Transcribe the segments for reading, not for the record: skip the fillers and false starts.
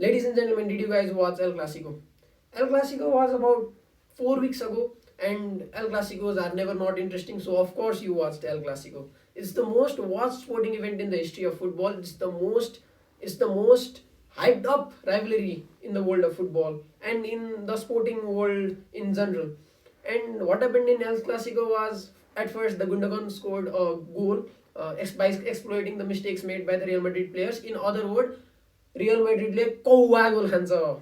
Ladies and gentlemen, did you guys watch El Clasico? El Clasico was about 4 weeks ago, and El Clasicos are never not interesting. So of course you watched El Clasico. It's the most watched sporting event in the history of football. It's the most hyped up rivalry in the world of football and in the sporting world in general. And what happened in El Clasico was at first the Gundogan scored a goal by exploiting the mistakes made by the Real Madrid players. In other words, Real Madrid ले कौवा गोल खान्छ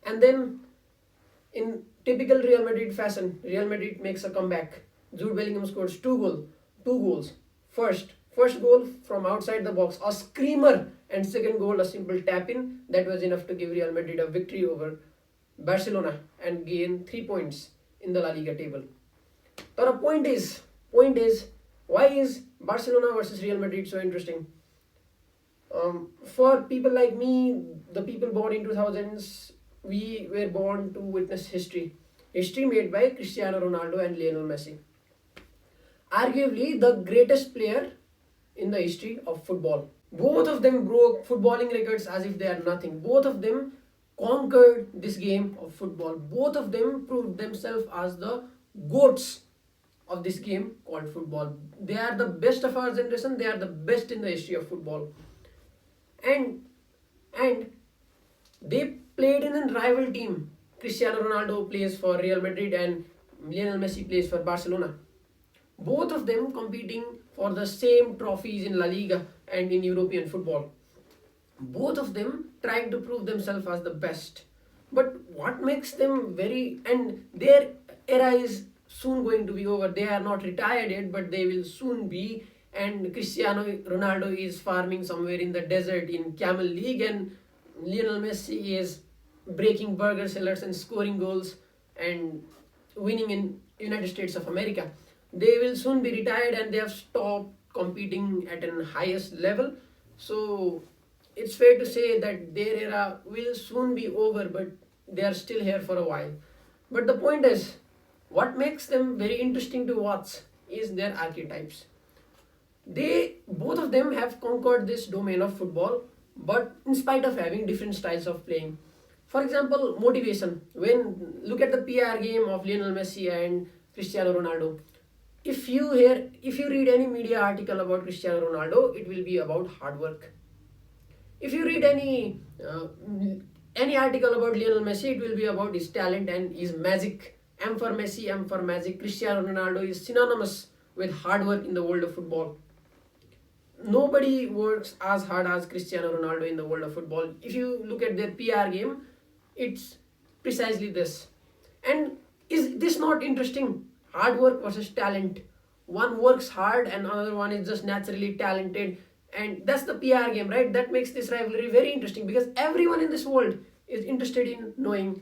and then in typical Real Madrid fashion, Real Madrid makes a comeback. Jude Bellingham scores two goals. First goal from outside the box, a screamer, and second goal a simple tap in that was enough to give Real Madrid a victory over Barcelona and gain 3 points in the La Liga table. But a point is, why is Barcelona versus Real Madrid so interesting? For people like me, the people born in 2000s, we were born to witness history. History made by Cristiano Ronaldo and Lionel Messi. Arguably the greatest player in the history of football. Both of them broke footballing records as if they are nothing. Both of them conquered this game of football. Both of them proved themselves as the goats of this game called football. They are the best of our generation. They are the best in the history of football. And and they played in a rival team. Cristiano Ronaldo plays for Real Madrid and Lionel Messi plays for Barcelona. Both of them competing for the same trophies in La Liga and in European football. Both of them trying to prove themselves as the best. But what makes them very, and their era is soon going to be over. They are not retired yet, but they will soon be. And Cristiano Ronaldo is farming somewhere in the desert in Camel League, and Lionel Messi is breaking burger sellers and scoring goals and winning in United States of America. They will soon be retired and they have stopped competing at an highest level. So it's fair to say that their era will soon be over, but they are still here for a while. But the point is, what makes them very interesting to watch is their archetypes. They both of them have conquered this domain of football, but in spite of having different styles of playing. For example, motivation. When look at the PR game of Lionel Messi and Cristiano Ronaldo. If you read any media article about Cristiano Ronaldo, it will be about hard work. If you read any article about Lionel Messi, it will be about his talent and his magic. M for Messi, M for magic. Cristiano Ronaldo is synonymous with hard work in the world of football. Nobody works as hard as Cristiano Ronaldo in the world of football. If you look at their PR game, it's precisely this. And is this not interesting? Hard work versus talent. One works hard and another one is just naturally talented. And that's the PR game, right? That makes this rivalry very interesting because everyone in this world is interested in knowing,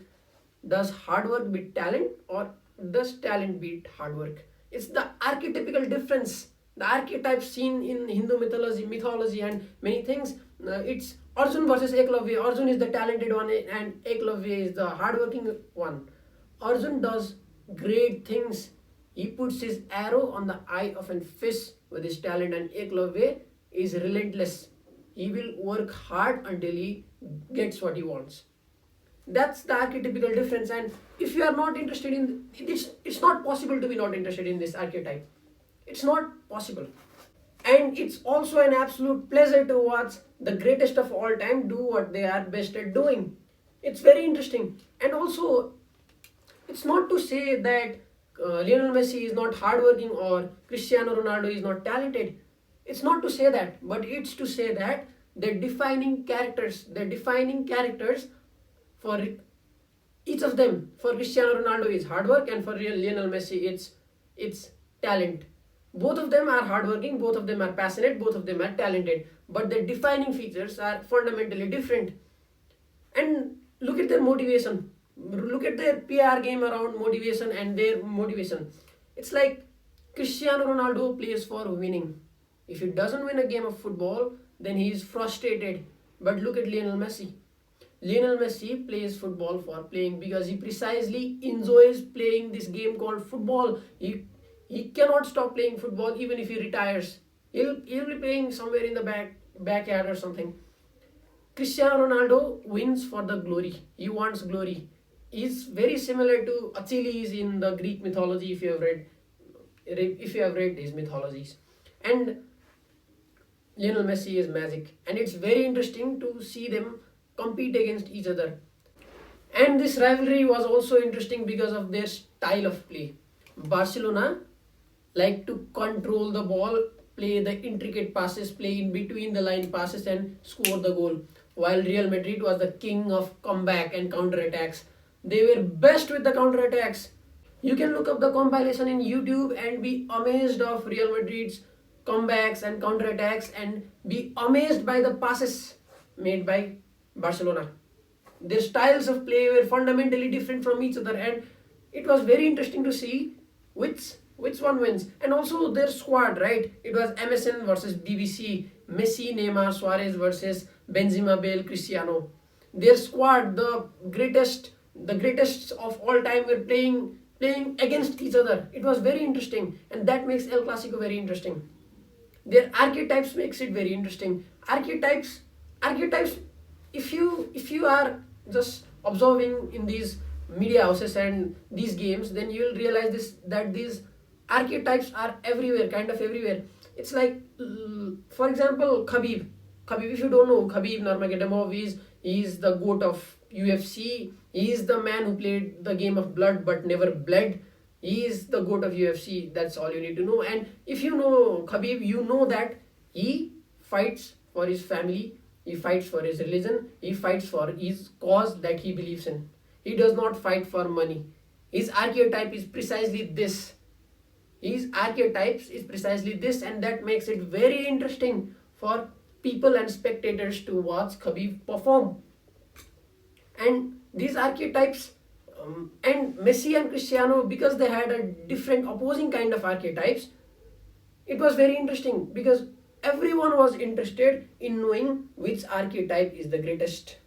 does hard work beat talent or does talent beat hard work? It's the archetypical difference, the archetypes seen in Hindu mythology and many things. It's Arjun versus Eklavya. Arjun is the talented one and Eklavya is the hardworking one. Arjun does great things. He puts his arrow on the eye of a fish with his talent, and Eklavya is relentless. He will work hard until he gets what he wants. That's the archetypical difference. And if you are not interested in it's not possible to be not interested in this archetype. It's not possible. And it's also an absolute pleasure to watch the greatest of all time do what they are best at doing. It's very interesting. And also, it's not to say that Lionel Messi is not hardworking or Cristiano Ronaldo is not talented. It's not to say that, but it's to say that they're defining characters for each of them. For Cristiano Ronaldo is hard work, and for Lionel Messi it's talent. Both of them are hardworking, both of them are passionate, both of them are talented, but their defining features are fundamentally different. And look at their motivation. Look at their PR game around motivation and their motivation. It's like Cristiano Ronaldo plays for winning. If he doesn't win a game of football, then he is frustrated. But look at Lionel Messi. Lionel Messi plays football for playing because he precisely enjoys playing this game called football. He cannot stop playing football even if he retires. He'll be playing somewhere in the backyard or something. Cristiano Ronaldo wins for the glory. He wants glory. He's very similar to Achilles in the Greek mythology. If you have read these mythologies, and Lionel Messi is magic, and it's very interesting to see them compete against each other. And this rivalry was also interesting because of their style of play. Barcelona like to control the ball, play the intricate passes, play in between the line passes, and score the goal. While Real Madrid was the king of comeback and counter attacks. They were best with the counter attacks. You can look up the compilation in YouTube and be amazed of Real Madrid's comebacks and counter attacks and be amazed by the passes made by Barcelona. Their styles of play were fundamentally different from each other, and it was very interesting to see which one wins. And also their squad, right? It was MSN versus BBC, Messi, Neymar, Suarez versus Benzema, Bale, Cristiano. Their squad, the greatest of all time, were playing against each other. It was very interesting, and that makes El Clasico very interesting. Their archetypes makes it very interesting. Archetypes. If you are just observing in these media houses and these games, then you will realize that these archetypes are everywhere, kind of everywhere. It's like, for example, Khabib. Khabib, if you don't know, Khabib Nurmagomedov is the goat of UFC. He is the man who played the game of blood but never bled. He is the goat of UFC. That's all you need to know. And if you know Khabib, you know that he fights for his family, he fights for his religion, he fights for his cause that he believes in. He does not fight for money. His archetype is precisely this. And that makes it very interesting for people and spectators to watch Khabib perform. And these archetypes, and Messi and Cristiano, because they had a different opposing kind of archetypes, it was very interesting because everyone was interested in knowing which archetype is the greatest.